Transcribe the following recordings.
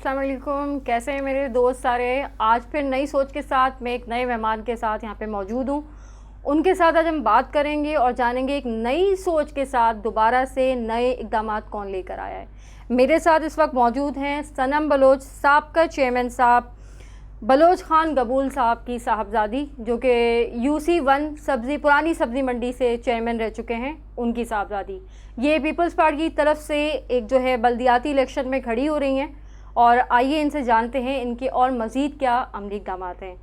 السلام علیکم. کیسے ہیں میرے دوست سارے؟ آج پھر نئی سوچ کے ساتھ میں ایک نئے مہمان کے ساتھ یہاں پہ موجود ہوں. ان کے ساتھ آج ہم بات کریں گے اور جانیں گے ایک نئی سوچ کے ساتھ دوبارہ سے نئے اقدامات کون لے کر آیا ہے. میرے ساتھ اس وقت موجود ہیں صنم بلوچ، سابقہ چیئرمین صاحب بلوچ خان قبول صاحب کی صاحبزادی، جو کہ UC1 پرانی سبزی منڈی سے چیئرمین رہ چکے ہیں. ان کی صاحبزادی یہ پیپلز پارٹی کی طرف سے ایک جو ہے بلدیاتی الیکشن میں کھڑی ہو رہی ہیں، اور آئیے ان سے جانتے ہیں ان کے اور مزید کیا عملی اقدامات ہیں.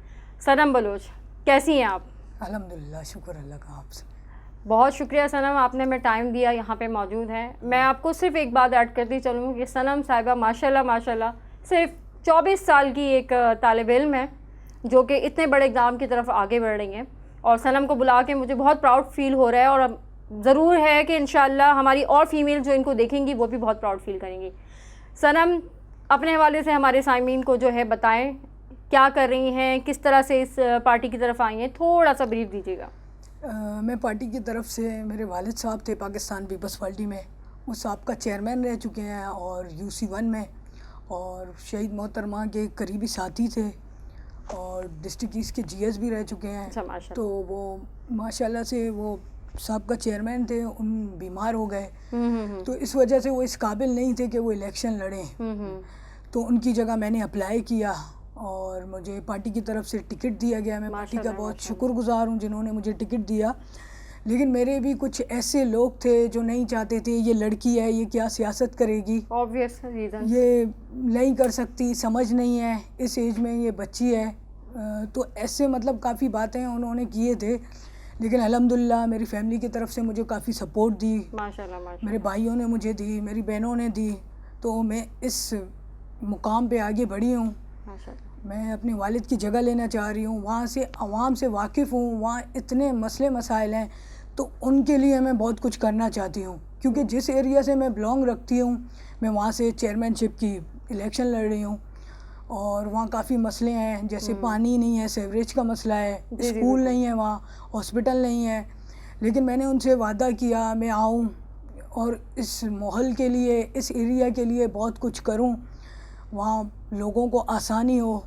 صنم بلوچ، کیسی ہیں آپ؟ الحمدللہ، شکر اللہ کا. آپ سے بہت شکریہ صنم، آپ نے ہمیں ٹائم دیا، یہاں پہ موجود ہیں. میں آپ کو صرف ایک بات ایڈ کرتی چلوں کہ صنم صاحبہ ماشاءاللہ صرف 24 سال کی ایک طالب علم ہے جو کہ اتنے بڑے اقدام کی طرف آگے بڑھ رہی ہیں، اور صنم کو بلا کے مجھے بہت پراؤڈ فیل ہو رہا ہے، اور ضرور ہے کہ انشاءاللہ ہماری اور فیمیل جو ان کو دیکھیں گی وہ بھی بہت پراؤڈ فیل کریں گی. صنم، اپنے حوالے سے ہمارے سامعین کو جو ہے بتائیں کیا کر رہی ہیں، کس طرح سے اس پارٹی کی طرف آئی ہیں، تھوڑا سا بریف دیجیے گا. میں پارٹی کی طرف سے، میرے والد صاحب تھے پاکستان پیپلز پارٹی میں، وہ سابقہ چیئرمین رہ چکے ہیں اور UC1 میں، اور شہید محترمہ کے قریبی ساتھی تھے اور ڈسٹرکٹ ایسٹ کے GS بھی رہ چکے ہیں. تو وہ ماشاءاللہ سے وہ سابقہ چیئرمین تھے، ان بیمار ہو گئے، تو اس وجہ سے وہ اس قابل نہیں تھے کہ وہ الیکشن لڑیں. تو ان کی جگہ میں نے اپلائی کیا اور مجھے پارٹی کی طرف سے ٹکٹ دیا گیا. میں پارٹی کا بہت شکر گزار ہوں جنہوں نے مجھے ٹکٹ دیا. لیکن میرے بھی کچھ ایسے لوگ تھے جو نہیں چاہتے تھے یہ لڑکی ہے، یہ کیا سیاست کرے گی، یہ نہیں کر سکتی، سمجھ نہیں ہے، اس ایج میں یہ بچی ہے. تو ایسے مطلب کافی باتیں انہوں نے کیے تھے. لیکن الحمدللہ میری فیملی کی طرف سے مجھے کافی سپورٹ دی، میرے بھائیوں نے مجھے دی، میری بہنوں نے دی. تو میں اس مقام پہ آگے بڑھی ہوں. میں اپنے والد کی جگہ لینا چاہ رہی ہوں، وہاں سے عوام سے واقف ہوں، وہاں اتنے مسئلے مسائل ہیں، تو ان کے لیے میں بہت کچھ کرنا چاہتی ہوں. کیونکہ جس ایریا سے میں بلانگ رکھتی ہوں، میں وہاں سے چیئرمین شپ کی الیکشن لڑ رہی ہوں، اور وہاں کافی مسئلے ہیں، جیسے پانی نہیں ہے، سیوریج کا مسئلہ ہے، اسکول نہیں ہے، وہاں ہاسپٹل نہیں ہے. لیکن میں نے ان سے وعدہ کیا میں آؤں اور اس ماحول کے لیے، اس ایریا کے لیے بہت کچھ کروں، وہاں لوگوں کو آسانی ہو،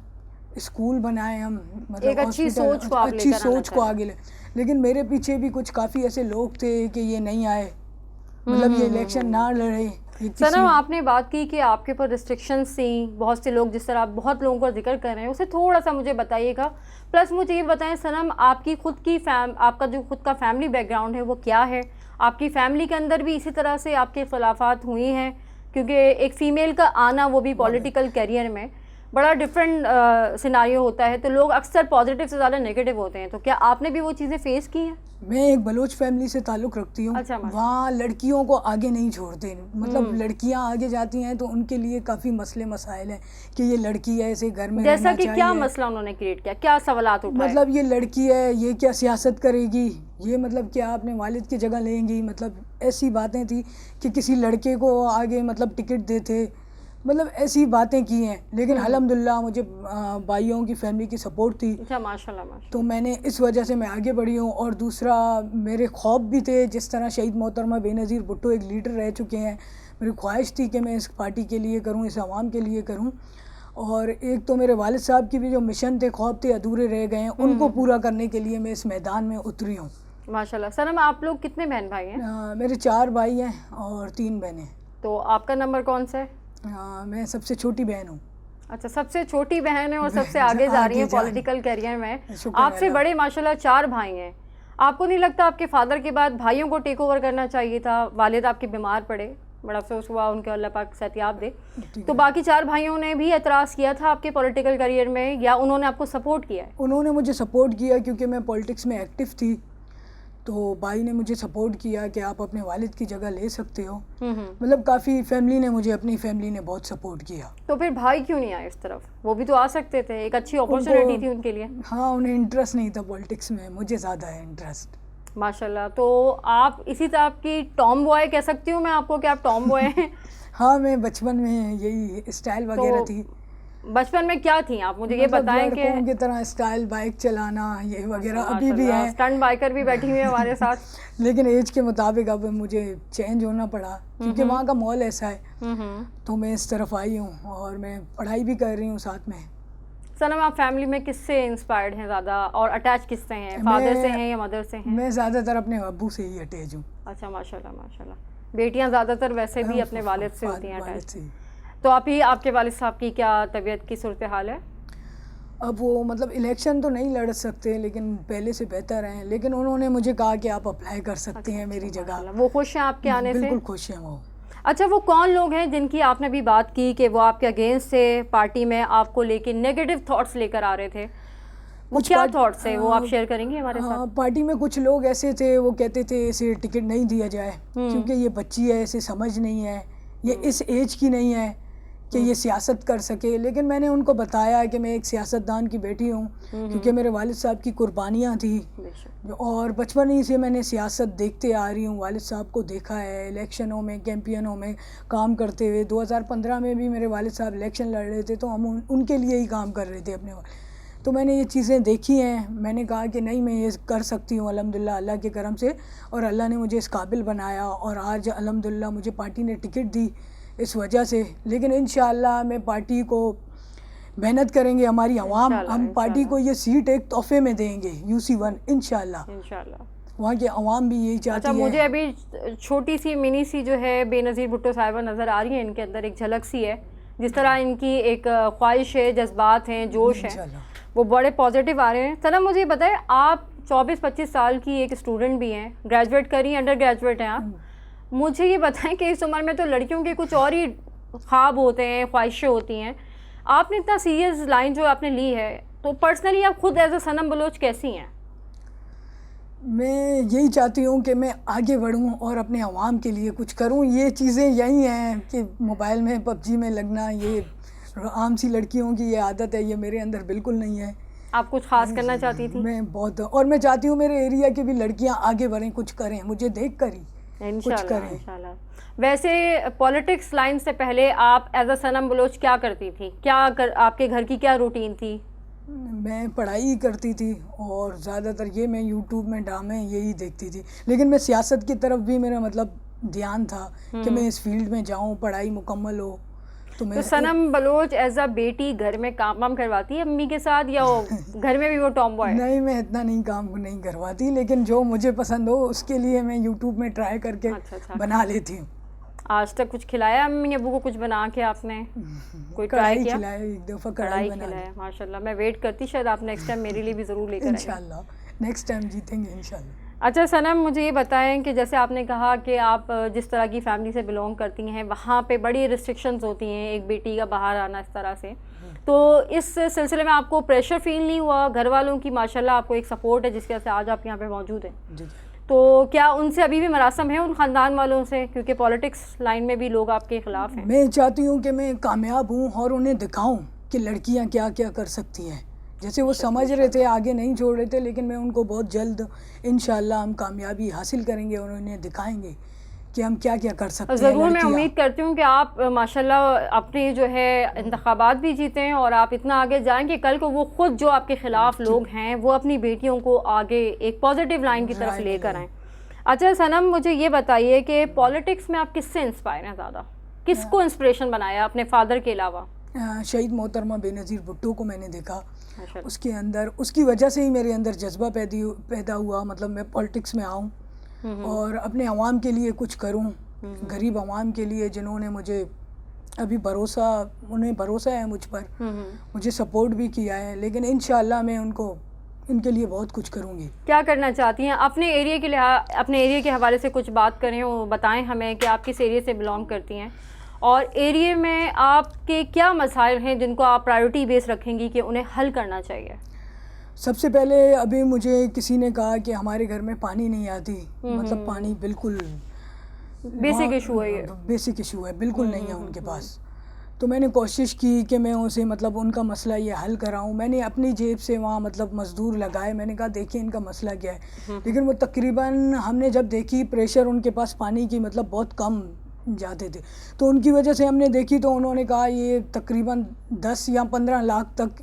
اسکول بنائیں ہم، مطلب اچھی سوچ کو آگے لیں. لیکن میرے پیچھے بھی کچھ کافی ایسے لوگ تھے کہ یہ نہیں آئے، مطلب یہ الیکشن نہ لڑے. صنم، آپ نے بات کی کہ آپ کے اوپر ریسٹرکشنز تھیں، بہت سے لوگ، جس طرح آپ بہت لوگوں کا ذکر کر رہے ہیں، اسے تھوڑا سا مجھے بتائیے گا. پلس مجھے یہ بتائیں صنم، آپ کی آپ کا جو خود کا فیملی بیک گراؤنڈ ہے وہ کیا ہے؟ آپ کی فیملی کے اندر بھی اسی طرح سے آپ کے اختلافات ہوئی ہیں؟ کیونکہ ایک فیمیل کا آنا، وہ بھی پولیٹیکل کیریئر میں، بڑا ڈفرینٹ سیناریو ہوتا ہے. تو لوگ اکثر پازیٹیو سے زیادہ نیگیٹو ہوتے ہیں. تو کیا آپ نے بھی وہ چیزیں فیس کی ہیں؟ میں ایک بلوچ فیملی سے تعلق رکھتی ہوں. وہاں لڑکیوں کو آگے نہیں چھوڑتے، مطلب لڑکیاں آگے جاتی ہیں تو ان کے لیے کافی مسئلے مسائل ہیں کہ یہ لڑکی ہے، اسے گھر میں رہنا چاہیے. جیسا کہ کیا مسئلہ انہوں نے کریٹ کیا، کیا سوالات اٹھائے؟ مطلب یہ لڑکی ہے، یہ کیا سیاست کرے گی، یہ مطلب کیا اپنے والد کی جگہ لیں گی، مطلب ایسی باتیں تھیں کہ کسی لڑکے کو آگے مطلب ٹکٹ دیتے، مطلب ایسی باتیں کی ہیں. لیکن الحمدللہ مجھے بھائیوں کی فیملی کی سپورٹ تھی، تو میں نے اس وجہ سے میں آگے بڑھی ہوں. اور دوسرا، میرے خواب بھی تھے، جس طرح شہید محترمہ بے نظیر بھٹو ایک لیڈر رہ چکے ہیں، میری خواہش تھی کہ میں اس پارٹی کے لیے کروں، اس عوام کے لیے کروں. اور ایک تو میرے والد صاحب کی بھی جو مشن تھے، خواب تھے، ادھورے رہ گئے ہیں، ان کو پورا کرنے کے لیے میں اس میدان میں اتری ہوں. ماشاءاللہ. صنم، آپ لوگ کتنے بہن بھائی ہیں؟ میرے 4 بھائی ہیں اور 3 بہنیں. تو آپ کا نمبر کون سا ہے؟ میں سب سے چھوٹی بہن ہوں. اچھا، سب سے چھوٹی بہن ہے اور سب سے آگے جا رہی ہیں پولیٹیکل کیریئر میں. آپ سے بڑے ماشاءاللہ 4 بھائی ہیں. آپ کو نہیں لگتا آپ کے فادر کے بعد بھائیوں کو ٹیک اوور کرنا چاہیے تھا؟ والد آپ کے بیمار پڑے، بڑا افسوس ہوا، ان کے اللہ پاک صحتیاب دے. تو باقی 4 بھائیوں نے بھی اعتراض کیا تھا آپ کے پولیٹیکل کیریئر میں، یا انہوں نے آپ کو سپورٹ کیا ہے؟ انہوں نے مجھے سپورٹ کیا کیونکہ میں پولیٹکس میں ایکٹیو تھی. تو بھائی نے مجھے سپورٹ کیا کہ آپ اپنے والد کی جگہ لے سکتے ہو. مطلب کافی فیملی نے مجھے، اپنی فیملی نے بہت سپورٹ کیا. تو پھر بھائی کیوں نہیں آئے اس طرف؟ وہ بھی تو آ سکتے تھے، ایک اچھی اپورچونیٹی تھی ان کے لیے. ہاں، انہیں انٹرسٹ نہیں تھا پولیٹکس میں، مجھے زیادہ ہے انٹرسٹ. ماشاءاللہ. تو آپ اسی طرح آپ کی ٹام بوائے کہہ سکتی ہوں میں آپ کو کہ آپ ٹام بوائے ہیں؟ ہاں، میں بچپن میں یہی اسٹائل وغیرہ تھی. بچپن میں کیا تھیں آپ مجھے یہ بتائیں کہ لڑکوں کی طرح اسٹائل بائک چلانا یہ وغیرہ ابھی بھی ہے, اسٹنٹ بائکر بھی بیٹھی ہوئی ہے ہمارے ساتھ. لیکن ایج کے مطابق اب مجھے چینج ہونا پڑا کیونکہ وہاں کا ماحول ایسا ہے, تو میں اس طرف آئی ہوں اور میں پڑھائی بھی کر رہی ہوں ساتھ میں. صنم آپ فیملی میں کس سے انسپائرڈ ہیں زیادہ اور اٹیچ کس سے ہیں, فادر سے ہیں یا مدر سے ہیں؟ میں زیادہ تر اپنے ابو سے ہی اٹیچ ہوں. اچھا ماشاء اللہ ماشاء اللہ. بیٹیاں زیادہ تر ویسے بھی اپنے والد سے ہوتی ہیں اٹیچ. تو آپ کے والد صاحب کی کیا طبیعت کی صورتحال ہے؟ اب وہ مطلب الیکشن تو نہیں لڑ سکتے لیکن پہلے سے بہتر ہیں, لیکن انہوں نے مجھے کہا کہ آپ اپلائی کر سکتے ہیں میری جگہ. وہ خوش ہیں آپ کے آنے سے؟ بالکل خوش ہیں وہ. اچھا وہ کون لوگ ہیں جن کی آپ نے بھی بات کی کہ وہ آپ کے اگینسٹ سے پارٹی میں آپ کو لے کے نیگیٹو تھاٹس لے کر آ رہے تھے؟ وہ کیا تھاٹس ہیں وہ آپ شیئر کریں گے ہمارے ساتھ؟ پارٹی میں کچھ لوگ ایسے تھے وہ کہتے تھے اسے ٹکٹ نہیں دیا جائے کیونکہ یہ بچی ہے, اسے سمجھ نہیں ہے, یہ اس ایج کی نہیں ہے کہ یہ سیاست کر سکے. لیکن میں نے ان کو بتایا کہ میں ایک سیاستدان کی بیٹی ہوں کیونکہ میرے والد صاحب کی قربانیاں تھیں اور بچپن ہی سے میں نے سیاست دیکھتے آ رہی ہوں. والد صاحب کو دیکھا ہے الیکشنوں میں, کیمپینوں میں کام کرتے ہوئے. 2015 میں بھی میرے والد صاحب الیکشن لڑ رہے تھے تو ہم ان کے لیے ہی کام کر رہے تھے اپنے. تو میں نے یہ چیزیں دیکھی ہیں, میں نے کہا کہ نہیں میں یہ کر سکتی ہوں الحمدللہ اللہ کے کرم سے, اور اللہ نے مجھے اس قابل بنایا اور آج الحمدللہ مجھے پارٹی نے ٹکٹ دی اس وجہ سے. لیکن انشاءاللہ میں پارٹی کو محنت کریں گے, ہماری عوام, ہم پارٹی کو یہ سیٹ ایک تحفے میں دیں گے UC1 انشاءاللہ. وہاں کے عوام بھی یہی چاہتی ہے. مجھے ابھی چھوٹی سی منی سی جو ہے بے نظیر بھٹو صاحبہ نظر آ رہی ہیں, ان کے اندر ایک جھلک سی ہے, جس طرح ان کی ایک خواہش ہے, جذبات ہیں, جوش ہے, وہ بڑے پازیٹیو آ رہے ہیں. صنم مجھے بتائیں آپ 24-25 سال کی ایک اسٹوڈنٹ بھی ہیں, گریجویٹ کری, انڈر گریجویٹ ہیں آپ. مجھے یہ بتائیں کہ اس عمر میں تو لڑکیوں کے کچھ اور ہی خواب ہوتے ہیں, خواہشیں ہوتی ہیں. آپ نے اتنا سیریس لائن جو آپ نے لی ہے, تو پرسنلی آپ خود ایز اے صنم بلوچ کیسی ہیں؟ میں یہی چاہتی ہوں کہ میں آگے بڑھوں اور اپنے عوام کے لیے کچھ کروں. یہ چیزیں یہی ہیں کہ موبائل میں PUBG میں لگنا, یہ عام سی لڑکیوں کی یہ عادت ہے, یہ میرے اندر بالکل نہیں ہے. آپ کچھ خاص کرنا چاہتی تھی؟ میں بہت, اور میں چاہتی ہوں میرے ایریا کی بھی لڑکیاں آگے بڑھیں, کچھ کریں, مجھے دیکھ کر ہی کچھ کریں. انشاءاللہ. ویسے پولیٹکس لائن سے پہلے آپ ایز اے صنم بلوچ کیا کرتی تھی؟ آپ کے گھر کی کیا روٹین تھی؟ میں پڑھائی کرتی تھی اور زیادہ تر یہ میں یوٹیوب میں ڈرامے یہی دیکھتی تھی, لیکن میں سیاست کی طرف بھی میرا مطلب دھیان تھا کہ میں اس فیلڈ میں جاؤں, پڑھائی مکمل ہو. تو صنم بلوچ ایز اے بیٹی گھر میں کام کرواتی ہے امی کے ساتھ, یا گھر میں بھی وہ ٹام بوائے؟ نہیں, میں اتنا نہیں کام نہیں کرواتی, لیکن جو مجھے پسند ہو اس کے لیے میں یوٹیوب میں ٹرائی کر کے بنا لیتی ہوں. آج تک کچھ کھلایا امی ابو کو کچھ بنا کے آپ نے کوئی ٹرائی کیا؟ ایک دفعہ کڑھائی کھلایا ماشاءاللہ. میں ویٹ کرتی, شاید آپ نیکسٹ ٹائم میرے لیے بھی ضرور لے کر آئیں. انشاءاللہ نیکسٹ ٹائم جیتیں گے انشاءاللہ. اچھا صنم مجھے یہ بتائیں کہ جیسے آپ نے کہا کہ آپ جس طرح کی فیملی سے بلونگ کرتی ہیں وہاں پہ بڑی ریسٹرکشنز ہوتی ہیں ایک بیٹی کا باہر آنا اس طرح سے, تو اس سلسلے میں آپ کو پریشر فیل نہیں ہوا؟ گھر والوں کی ماشاءاللہ آپ کو ایک سپورٹ ہے جس کی وجہ سے آج آپ یہاں پہ موجود ہیں. تو کیا ان سے ابھی بھی مراسم ہیں ان خاندان والوں سے, کیونکہ پولیٹکس لائن میں بھی لوگ آپ کے خلاف ہیں؟ میں چاہتی ہوں کہ میں کامیاب ہوں اور انہیں دکھاؤں کہ لڑکیاں کیا کیا کر سکتی ہیں. جیسے وہ سمجھ رہے تھے, آگے نہیں چھوڑ رہے تھے, لیکن میں ان کو بہت جلد انشاءاللہ ہم کامیابی حاصل کریں گے اور انہیں دکھائیں گے کہ ہم کیا کیا کر سکتے ہیں. ضرور, میں امید کرتی ہوں کہ آپ ماشاءاللہ اپنے جو ہے انتخابات بھی جیتیں اور آپ اتنا آگے جائیں کہ کل کو وہ خود جو آپ کے خلاف لوگ ہیں وہ اپنی بیٹیوں کو آگے ایک پازیٹیو لائن کی طرف لے کر آئیں. اچھا صنم مجھے یہ بتائیے کہ پولیٹکس میں آپ کس سے انسپائر ہیں زیادہ, کس کو انسپریشن بنایا اپنے فادر کے علاوہ؟ شہید محترمہ بے نظیر بھٹو کو میں نے دیکھا, اس کے اندر اس کی وجہ سے ہی میرے اندر جذبہ پیدا ہوا, مطلب میں پولیٹکس میں آؤں اور اپنے عوام کے لیے کچھ کروں, غریب عوام کے لیے جنہوں نے مجھے ابھی انہیں بھروسہ ہے مجھ پر, مجھے سپورٹ بھی کیا ہے, لیکن انشاءاللہ میں ان کے لیے بہت کچھ کروں گی. کیا کرنا چاہتی ہیں اپنے ایریا کے حوالے سے کچھ بات کریں, وہ بتائیں ہمیں کہ آپ کس ایریا سے بلانگ کرتی ہیں اور ایریا میں آپ کے کیا مسائل ہیں جن کو آپ پرائیورٹی بیس رکھیں گی کہ انہیں حل کرنا چاہیے؟ سب سے پہلے ابھی مجھے کسی نے کہا کہ ہمارے گھر میں پانی نہیں آتی, مطلب پانی بالکل بیسک ایشو ہے, یہ بیسک ایشو ہے, بالکل نہیں ہے ان کے پاس. تو میں نے کوشش کی کہ میں اسے مطلب ان کا مسئلہ یہ حل کراؤں. میں نے اپنی جیب سے وہاں مطلب مزدور لگائے, میں نے کہا دیکھیں ان کا مسئلہ کیا ہے, لیکن وہ تقریباً ہم نے جب دیکھی پریشر ان کے پاس پانی کی مطلب بہت کم جاتے تھے. تو ان کی وجہ سے ہم نے دیکھی تو انہوں نے کہا یہ تقریباً 10 یا 15 لاکھ تک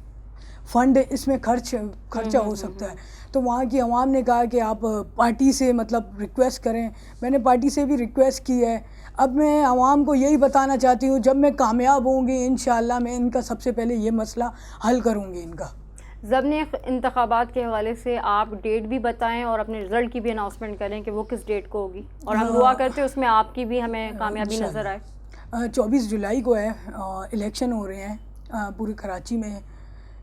فنڈ اس میں خرچہ ہو سکتا ہے. تو وہاں کی عوام نے کہا کہ آپ پارٹی سے مطلب ریکویسٹ کریں. میں نے پارٹی سے بھی ریکویسٹ کی ہے. اب میں عوام کو یہی بتانا چاہتی ہوں جب میں کامیاب ہوں گی انشاءاللہ میں ان کا سب سے پہلے یہ مسئلہ حل کروں گی ان کا. ضمنِ انتخابات کے حوالے سے آپ ڈیٹ بھی بتائیں اور اپنے رزلٹ کی بھی اناؤنسمنٹ کریں کہ وہ کس ڈیٹ کو ہوگی, اور ہم دعا کرتے ہیں اس میں آپ کی بھی ہمیں کامیابی نظر آئے. 24 جولائی کو ہے الیکشن ہو رہے ہیں پورے کراچی میں.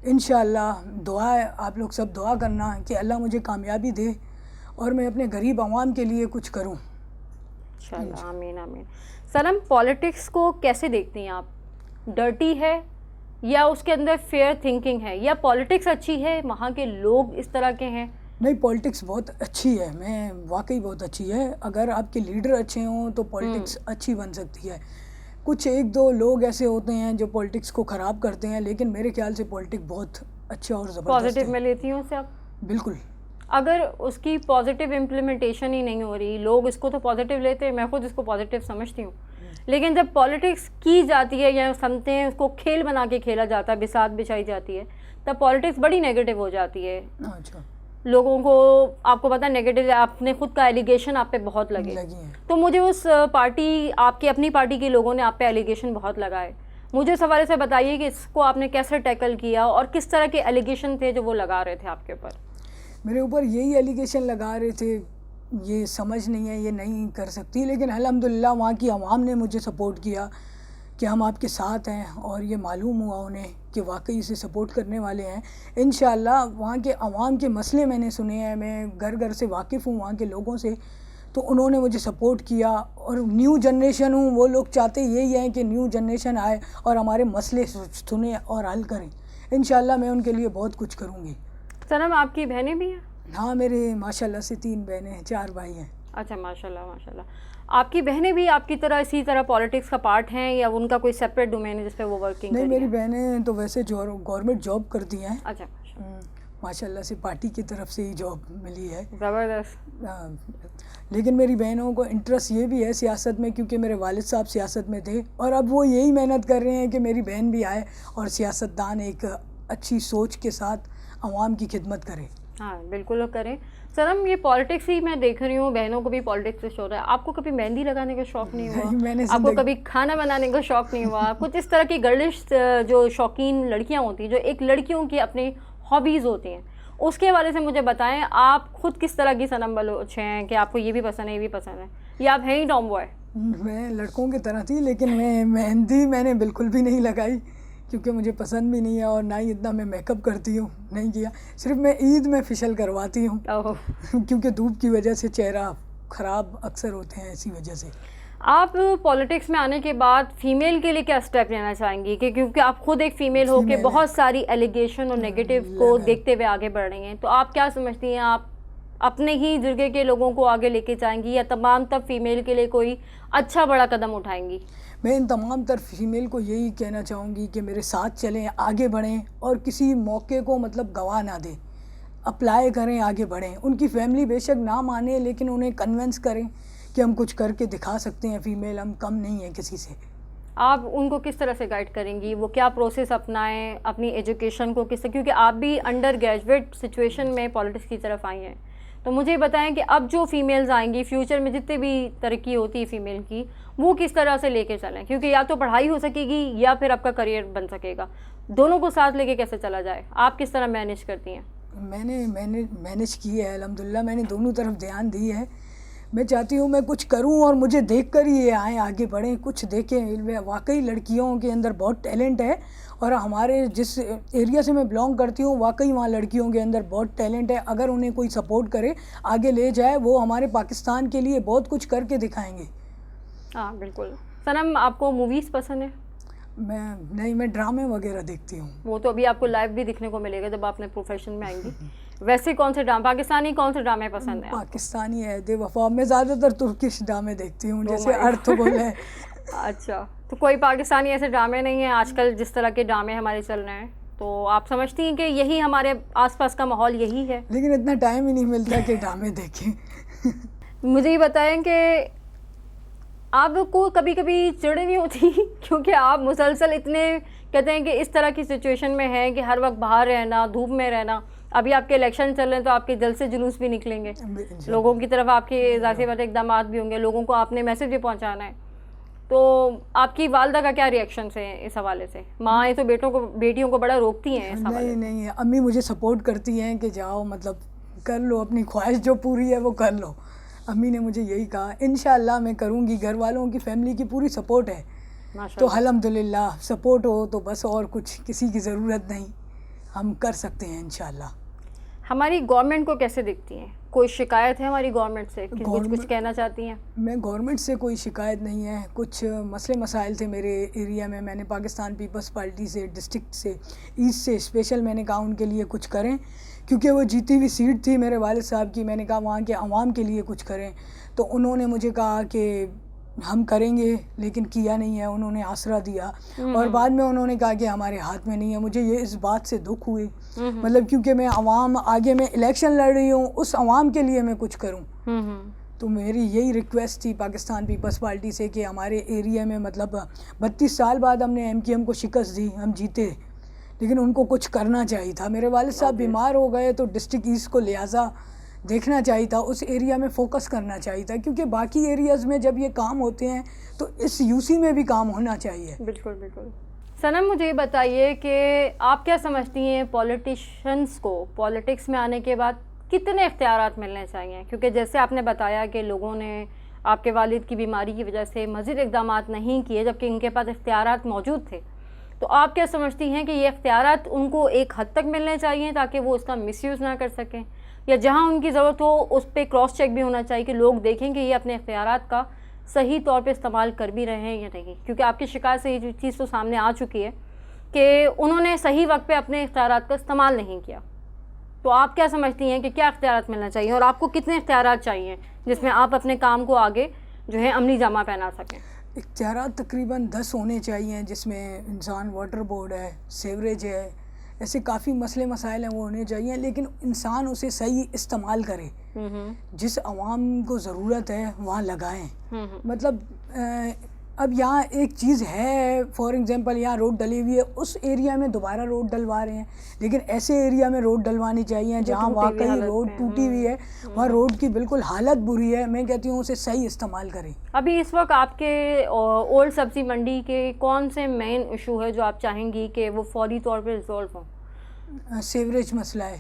انشاءاللہ دعا ہے, آپ لوگ سب دعا کرنا کہ اللہ مجھے کامیابی دے اور میں اپنے غریب عوام کے لیے کچھ کروں انشاءاللہ. آمین آمین. سنم, پالیٹکس کو کیسے دیکھتی ہیں آپ؟ ڈرٹی ہے یا اس کے اندر فیئر تھنکنگ ہے, یا پالیٹکس اچھی ہے, وہاں کے لوگ اس طرح کے ہیں؟ نہیں, پالیٹکس بہت اچھی ہے, میں واقعی بہت اچھی ہے. اگر آپ کے لیڈر اچھے ہوں تو پالیٹکس اچھی بن سکتی ہے. کچھ ایک دو لوگ ایسے ہوتے ہیں جو پالیٹکس کو خراب کرتے ہیں, لیکن میرے خیال سے پالیٹک بہت اچھا اور زبردست ہے. پازیٹیو میں لیتی ہوں اسے آپ؟ بالکل. اگر اس کی پازیٹیو امپلیمنٹیشن ہی نہیں ہو رہی, لوگ اس کو تو پازیٹیو لیتے ہیں, میں خود اس کو پازیٹیو سمجھتی ہوں, لیکن جب پالیٹکس کی جاتی ہے یا سمجھتے ہیں اس کو کھیل بنا کے کھیلا جاتا ہے, بساط بچھائی جاتی ہے, تب پالیٹکس بڑی نیگیٹو ہو جاتی ہے. اچھا. لوگوں کو آپ کو پتہ نیگیٹو, آپ نے خود کا ایلیگیشن آپ پہ بہت لگے, تو مجھے اس پارٹی, آپ کی اپنی پارٹی کے لوگوں نے آپ پہ ایلیگیشن بہت لگائے. مجھے اس حوالے سے بتائیے کہ اس کو آپ نے کیسے ٹیکل کیا اور کس طرح کے ایلیگیشن تھے جو وہ لگا رہے تھے آپ کے اوپر؟ میرے اوپر یہی ایلیگیشن لگا رہے تھے, یہ سمجھ نہیں ہے, یہ نہیں کر سکتی, لیکن الحمدللہ وہاں کی عوام نے مجھے سپورٹ کیا کہ ہم آپ کے ساتھ ہیں, اور یہ معلوم ہوا انہیں کہ واقعی اسے سپورٹ کرنے والے ہیں. انشاءاللہ وہاں کے عوام کے مسئلے میں نے سنے ہیں, میں گھر گھر سے واقف ہوں وہاں کے لوگوں سے, تو انہوں نے مجھے سپورٹ کیا. اور نیو جنریشن ہوں, وہ لوگ چاہتے یہی ہیں کہ نیو جنریشن آئے اور ہمارے مسئلے سنیں اور حل کریں. انشاءاللہ میں ان کے لیے بہت کچھ کروں گی. سنم, آپ کی بہنیں بھی ہیں؟ ہاں, میرے ماشاءاللہ سے 3 بہنیں ہیں, 4 بھائی ہیں. اچھا, ماشاءاللہ ماشاءاللہ. آپ کی بہنیں بھی آپ کی طرح اسی طرح پالیٹکس کا پارٹ ہیں, یا ان کا کوئی سیپریٹ ڈومین ہے جس پہ وہ ورکنگ؟ نہیں, میری بہنیں تو ویسے گورنمنٹ جاب کرتی ہیں. اچھا, ماشاءاللہ سے پارٹی کی طرف سے ہی جاب ملی ہے. زبردست. لیکن میری بہنوں کو انٹرسٹ یہ بھی ہے سیاست میں, کیونکہ میرے والد صاحب سیاست میں تھے, اور اب وہ یہی محنت کر رہے ہیں کہ میری بہن بھی آئے اور سیاستدان ایک اچھی سوچ کے ساتھ عوام کی خدمت کرے. ہاں بالکل کریں. سنم, یہ پالیٹکس ہی میں دیکھ رہی ہوں, بہنوں کو بھی پالیٹکس سے شوق ہے. آپ کو کبھی مہندی لگانے کا شوق نہیں ہوا؟ آپ کو کبھی کھانا بنانے کا شوق نہیں ہوا؟ کچھ اس طرح کی گرلش جو شوقین لڑکیاں ہوتی ہیں, جو ایک لڑکیوں کی اپنی ہابیز ہوتی ہیں, اس کے حوالے سے مجھے بتائیں, آپ خود کس طرح کی سنم بلوچ ہیں کہ آپ کو یہ بھی پسند ہے, یہ بھی پسند ہے, یا آپ ہیں ہی ٹام بوائے؟ میں لڑکوں کی طرح تھی, لیکن مہندی میں نے بالکل بھی نہیں لگائی, کیونکہ مجھے پسند بھی نہیں ہے, اور نہ ہی اتنا میں میک اپ کرتی ہوں, نہیں کیا. صرف میں عید میں فیشل کرواتی ہوں, کیونکہ دھوپ کی وجہ سے چہرہ خراب اکثر ہوتے ہیں, اسی وجہ سے. آپ پالیٹکس میں آنے کے بعد فیمیل کے لیے کیا اسٹیپ لینا چاہیں گی؟ کہ کیونکہ آپ خود ایک فیمیل ہو کے بہت ساری ایلیگیشن اور نیگیٹو کو دیکھتے ہوئے آگے بڑھ رہی ہیں, تو آپ کیا سمجھتی ہیں, آپ اپنے ہی جرگے کے لوگوں کو آگے لے کے جائیں گی, یا تمام تب فیمیل کے لیے کوئی اچھا بڑا قدم اٹھائیں گی؟ میں ان تمام تر فیمیل کو یہی کہنا چاہوں گی کہ میرے ساتھ چلیں, آگے بڑھیں, اور کسی موقع کو مطلب گواہ نہ دیں, اپلائی کریں, آگے بڑھیں. ان کی فیملی بے شک نہ مانے, لیکن انہیں کنونس کریں کہ ہم کچھ کر کے دکھا سکتے ہیں, فیمیل ہم کم نہیں ہیں کسی سے. آپ ان کو کس طرح سے گائیڈ کریں گی, وہ کیا پروسیس اپنائیں اپنی ایجوکیشن کو کس طرح, کیونکہ آپ بھی انڈر گریجویٹ سچویشن میں پالیٹکس کی طرف آئی ہیں, تو مجھے بتائیں کہ اب جو فیمیلز آئیں گی فیوچر میں, جتنے بھی ترقی ہوتی ہے فیمیل کی, وہ کس طرح سے لے کے چلیں, کیونکہ یا تو پڑھائی ہو سکے گی یا پھر آپ کا کریئر بن سکے گا, دونوں کو ساتھ لے کے کیسے چلا جائے, آپ کس طرح مینیج کرتی ہیں؟ میں نے مینیج کی ہے الحمدللہ, میں نے دونوں طرف دھیان دی ہے. میں چاہتی ہوں میں کچھ کروں اور مجھے دیکھ کر ہی یہ آئیں, آگے بڑھیں, کچھ دیکھیں. واقعی لڑکیوں کے اندر بہت ٹیلنٹ ہے, اور ہمارے جس ایریا سے میں بلانگ کرتی ہوں واقعی وہاں لڑکیوں کے اندر بہت ٹیلنٹ ہے. اگر انہیں کوئی سپورٹ کرے, آگے لے جائے, وہ ہمارے پاکستان کے لیے بہت کچھ کر کے دکھائیں گے. ہاں بالکل. سنم, آپ کو موویز پسند ہے؟ میں ڈرامے وغیرہ دیکھتی ہوں. وہ تو ابھی آپ کو لائیو بھی دیکھنے کو ملے گا جب آپ اپنے پروفیشن میں آئیں گی. ویسے کون سے ڈرامے, پاکستانی کون سے ڈرامے پسند ہیں؟ پاکستانی ہے دے وفا. میں زیادہ تر ترکش ڈرامے دیکھتی ہوں, جیسے ارطغرل ہے. اچھا, تو کوئی پاکستانی ایسے ڈرامے نہیں ہیں آج کل جس طرح کے ڈرامے ہمارے چل رہے ہیں, تو آپ سمجھتی ہیں کہ یہی ہمارے آس پاس کا ماحول یہی ہے؟ لیکن اتنا ٹائم ہی نہیں ملتا کہ ڈرامے دیکھیں. مجھے یہ بتائیں کہ آپ کو کبھی کبھی چڑ نہیں ہوتی کیونکہ آپ مسلسل اتنے کہتے ہیں کہ اس طرح کی سچویشن میں ہیں کہ ہر وقت باہر رہنا, دھوپ میں رہنا, ابھی آپ کے الیکشن چل رہے ہیں تو آپ کے جلسے جلوس بھی نکلیں گے, لوگوں کی طرف آپ کے ذاتی بات اقدامات بھی ہوں گے, لوگوں کو آپ نے میسج بھی پہنچانا ہے. تو آپ کی والدہ کا کیا ریئیکشنس ہیں اس حوالے سے؟ ماں تو بیٹیوں کو بڑا روکتی ہیں اس حوالے سے. نہیں, امی مجھے سپورٹ کرتی ہیں کہ جاؤ, مطلب کر لو, اپنی خواہش جو پوری ہے وہ کر لو. امی نے مجھے یہی کہا, انشاءاللہ میں کروں گی, گھر والوں کی فیملی کی پوری سپورٹ ہے. تو الحمدللہ سپورٹ ہو تو بس, اور کچھ کسی کی ضرورت نہیں, ہم کر سکتے ہیں انشاءاللہ. ہماری گورنمنٹ کو کیسے دیکھتی ہیں؟ کوئی شکایت ہے ہماری گورنمنٹ سے؟ کچھ کہنا چاہتی ہیں؟ میں گورنمنٹ سے کوئی شکایت نہیں ہے. کچھ مسئلے مسائل تھے میرے ایریا میں نے پاکستان پیپلز پارٹی سے, ڈسٹرکٹ سے, ایسٹ سے اسپیشل میں نے کہا ان کے لیے کچھ کریں, کیونکہ وہ جیتی ہوئی سیٹ تھی میرے والد صاحب کی. میں نے کہا وہاں کے عوام کے لیے کچھ کریں, تو انہوں نے مجھے کہا کہ ہم کریں گے, لیکن کیا نہیں ہے. انہوں نے آسرا دیا اور بعد میں انہوں نے کہا کہ ہمارے ہاتھ میں نہیں ہے. مجھے یہ اس بات سے دکھ ہوئی, مطلب کیونکہ میں عوام آگے میں الیکشن لڑ رہی ہوں, اس عوام کے لیے میں کچھ کروں. تو میری یہی ریکویسٹ تھی پاکستان پیپلز پارٹی سے کہ ہمارے ایریا میں, مطلب 32 سال بعد ہم نے MKM کو شکست دی, ہم جیتے, لیکن ان کو کچھ کرنا چاہیے تھا. میرے والد صاحب بیمار ہو گئے تو ڈسٹرکٹ ایسٹ کو لہٰذا دیکھنا چاہیے تھا, اس ایریا میں فوکس کرنا چاہیے تھا, کیونکہ باقی ایریاز میں جب یہ کام ہوتے ہیں تو اس UC میں بھی کام ہونا چاہیے. بالکل بالکل. صنم مجھے یہ بتائیے کہ آپ کیا سمجھتی ہیں پولیٹیشنز کو پولیٹکس میں آنے کے بعد کتنے اختیارات ملنے چاہیے؟ کیونکہ جیسے آپ نے بتایا کہ لوگوں نے آپ کے والد کی بیماری کی وجہ سے مزید اقدامات نہیں کیے جبکہ ان کے پاس اختیارات موجود تھے, تو آپ کیا سمجھتی ہیں کہ یہ اختیارات ان کو ایک حد تک ملنے چاہیے تاکہ وہ اس کا مس یوز نہ کر سکیں, یا جہاں ان کی ضرورت ہو اس پہ کراس چیک بھی ہونا چاہیے کہ لوگ دیکھیں کہ یہ اپنے اختیارات کا صحیح طور پہ استعمال کر بھی رہے ہیں یا نہیں؟ کیونکہ آپ کی شکایت سے یہ چیز تو سامنے آ چکی ہے کہ انہوں نے صحیح وقت پہ اپنے اختیارات کا استعمال نہیں کیا. تو آپ کیا سمجھتی ہیں کہ کیا اختیارات ملنا چاہیے اور آپ کو کتنے اختیارات چاہیے جس میں آپ اپنے کام کو آگے جو ہے عملی جامہ پہنا سکیں؟ اختیارات تقریباً 10 ہونے چاہیے, جس میں انسان واٹر بورڈ ہے, سیوریج ہے, ایسے کافی مسئلے مسائل ہیں وہ ہونے چاہیے, لیکن انسان اسے صحیح استعمال کرے. جس عوام کو ضرورت ہے وہاں لگائیں. مطلب اب یہاں ایک چیز ہے, فار ایگزامپل یہاں روڈ ڈلی ہوئی ہے, اس ایریا میں دوبارہ روڈ ڈلوا رہے ہیں, لیکن ایسے ایریا میں روڈ ڈلوانی چاہیے جہاں واقعی روڈ ٹوٹی ہوئی ہے, وہاں روڈ کی بالکل حالت بری ہے. میں کہتی ہوں اسے صحیح استعمال کریں. ابھی اس وقت آپ کے اولڈ سبزی منڈی کے کون سے مین ایشو ہے جو آپ چاہیں گی کہ وہ فوری طور پہ ریزالو ہوں؟ سیوریج مسئلہ ہے.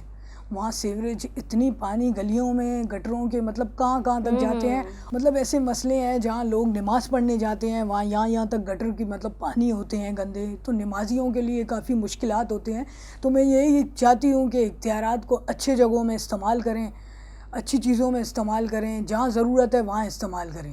وہاں سیوریج اتنی پانی گلیوں میں, گٹروں کے, مطلب کہاں تک جاتے ہیں. مطلب ایسے مسئلے ہیں جہاں لوگ نماز پڑھنے جاتے ہیں وہاں یہاں تک گٹر کی مطلب پانی ہوتے ہیں گندے, تو نمازیوں کے لیے کافی مشکلات ہوتے ہیں. تو میں یہی چاہتی ہوں کہ اختیارات کو اچھے جگہوں میں استعمال کریں, اچھی چیزوں میں استعمال کریں, جہاں ضرورت ہے وہاں استعمال کریں.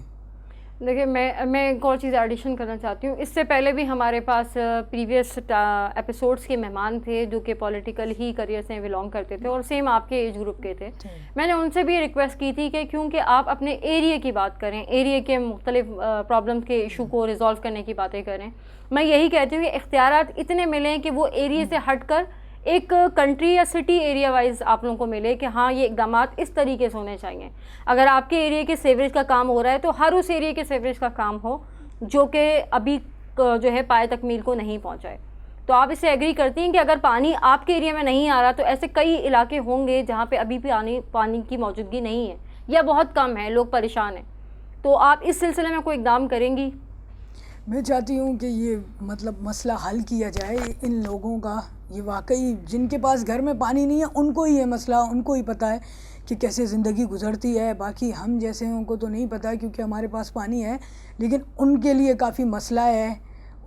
دیکھیں میں ایک اور چیز ایڈیشن کرنا چاہتی ہوں. اس سے پہلے بھی ہمارے پاس پریویس ایپیسوڈس کے مہمان تھے جو کہ پولیٹیکل ہی کریئر سے بلانگ کرتے تھے اور سیم آپ کے ایج گروپ کے تھے. میں نے ان سے بھی ریکویسٹ کی تھی کہ کیونکہ آپ اپنے ایریے کی بات کریں, ایریے کے مختلف پرابلم کے ایشو کو ریزالو کرنے کی باتیں کریں. میں یہی کہتی ہوں کہ اختیارات اتنے ملیں کہ وہ ایریے سے ہٹ کر ایک کنٹری یا سٹی ایریا وائز آپ لوگوں کو ملے کہ ہاں یہ اقدامات اس طریقے سے ہونے چاہیے. اگر آپ کے ایریے کے سیوریج کا کام ہو رہا ہے تو ہر اس ایریے کے سیوریج کا کام ہو جو کہ ابھی جو ہے پائے تکمیل کو نہیں پہنچائے. تو آپ اس سے ایگری کرتی ہیں کہ اگر پانی آپ کے ایریا میں نہیں آ رہا تو ایسے کئی علاقے ہوں گے جہاں پہ ابھی بھی پانی کی موجودگی نہیں ہے یا بہت کم ہے, لوگ پریشان ہیں, تو آپ اس سلسلے میں کوئی اقدام کریں گی؟ میں چاہتی ہوں کہ یہ مطلب مسئلہ حل کیا جائے ان لوگوں کا. یہ واقعی جن کے پاس گھر میں پانی نہیں ہے ان کو ہی یہ مسئلہ, ان کو ہی پتہ ہے کہ کیسے زندگی گزرتی ہے. باقی ہم جیسے ان کو تو نہیں پتہ کیونکہ ہمارے پاس پانی ہے, لیکن ان کے لیے کافی مسئلہ ہے.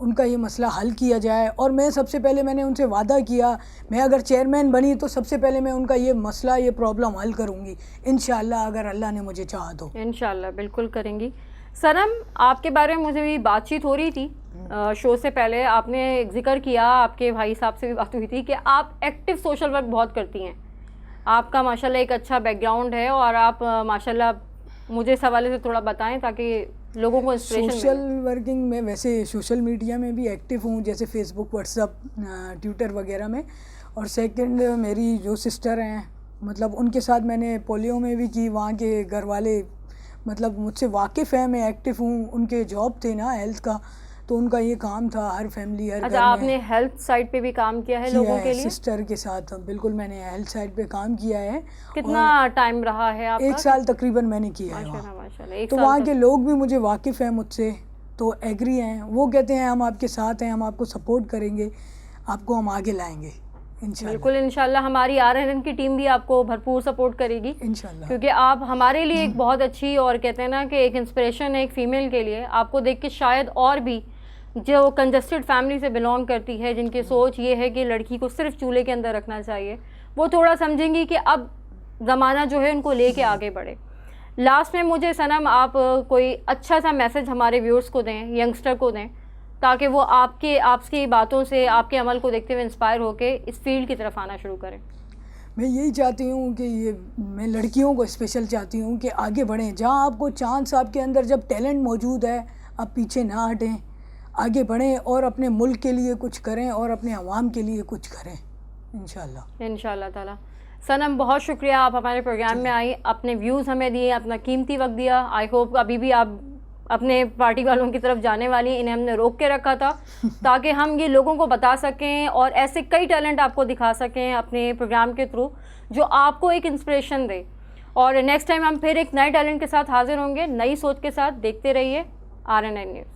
ان کا یہ مسئلہ حل کیا جائے. اور میں سب سے پہلے میں نے ان سے وعدہ کیا, میں اگر چیئرمین بنی تو سب سے پہلے میں ان کا یہ مسئلہ, یہ پرابلم حل کروں گی انشاءاللہ, اگر اللہ نے مجھے چاہا تو. انشاءاللہ بالکل کریں گی. صنم, آپ کے بارے میں مجھے بھی بات چیت ہو رہی تھی شو سے پہلے, آپ نے ایک ذکر کیا, آپ کے بھائی صاحب سے بھی بات ہوئی تھی کہ آپ ایکٹیو سوشل ورک بہت کرتی ہیں. آپ کا ماشاءاللہ ایک اچھا بیک گراؤنڈ ہے اور آپ ماشاءاللہ مجھے اس حوالے سے تھوڑا بتائیں تاکہ لوگوں کو انسپریشن ملے. سوشل ورکنگ میں ویسے سوشل میڈیا میں بھی ایکٹیو ہوں, جیسے فیس بک, واٹس ایپ, ٹویٹر وغیرہ میں. اور سیکنڈ میری جو سسٹر ہیں, مطلب ان کے ساتھ میں نے پولیو میں بھی کی. وہاں کے گھر والے مطلب مجھ سے واقف ہیں، میں ایکٹیو ہوں. ان کے جاب تھے نا ہیلتھ کا، تو ان کا یہ کام تھا ہر فیملی ہر اچھا آپ نے ہیلتھ سائٹ پہ بھی کام کیا ہے لوگوں کے لیے؟ سسٹر کے ساتھ بالکل میں نے ہیلتھ سائٹ پہ کام کیا ہے. کتنا ٹائم رہا ہے آپ کا؟ 1 سال تقریباً میں نے کیا ہے ماشاءاللہ وہاں. ماشاءاللہ. تو وہاں کے لوگ بھی مجھے واقف ہیں مجھ سے، تو ایگری ہیں. وہ کہتے ہیں ہم آپ کے ساتھ ہیں، ہم آپ کو سپورٹ کریں گے، آپ کو ہم آگے لائیں گے انشاءاللہ. بالکل انشاءاللہ ہماری RNN کی ٹیم بھی آپ کو بھرپور سپورٹ کرے گی انشاءاللہ. کیونکہ آپ ہمارے لیے ایک بہت اچھی، اور کہتے ہیں نا کہ ایک انسپریشن ہے ایک فیمیل کے لیے. آپ کو دیکھ کے شاید اور بھی جو کنجسٹڈ فیملی سے بلانگ کرتی ہے، جن کی سوچ یہ ہے کہ لڑکی کو صرف چولہے کے اندر رکھنا چاہیے، وہ تھوڑا سمجھیں گی کہ اب زمانہ جو ہے ان کو لے کے آگے بڑھے. لاسٹ میں مجھے صنم آپ کوئی اچھا سا میسج ہمارے ویورز کو دیں، ینگسٹر کو دیں، تاکہ وہ آپ کی باتوں سے، آپ کے عمل کو دیکھتے ہوئے انسپائر ہو کے اس فیلڈ کی طرف آنا شروع کریں. میں یہی چاہتی ہوں کہ میں لڑکیوں کو اسپیشل چاہتی ہوں کہ آگے بڑھیں. جہاں آپ کو چانس، آپ کے اندر جب ٹیلنٹ موجود ہے، آپ پیچھے نہ ہٹیں، آگے بڑھیں اور اپنے ملک کے لیے کچھ کریں اور اپنے عوام کے لیے کچھ کریں انشاءاللہ تعالیٰ. صنم بہت شکریہ، آپ ہمارے پروگرام میں آئی، اپنے ویوز ہمیں دیے، اپنا قیمتی وقت دیا. آئی ہوپ ابھی بھی آپ اپنے پارٹی والوں کی طرف جانے والی ہیں. انہیں ہم نے روک کے رکھا تھا تاکہ ہم یہ لوگوں کو بتا سکیں اور ایسے کئی ٹیلنٹ آپ کو دکھا سکیں اپنے پروگرام کے تھرو جو آپ کو ایک انسپریشن دے. اور نیکسٹ ٹائم ہم پھر ایک نئے ٹیلنٹ کے ساتھ حاضر ہوں گے، نئی سوچ کے ساتھ. دیکھتے رہیے RNN نیوز.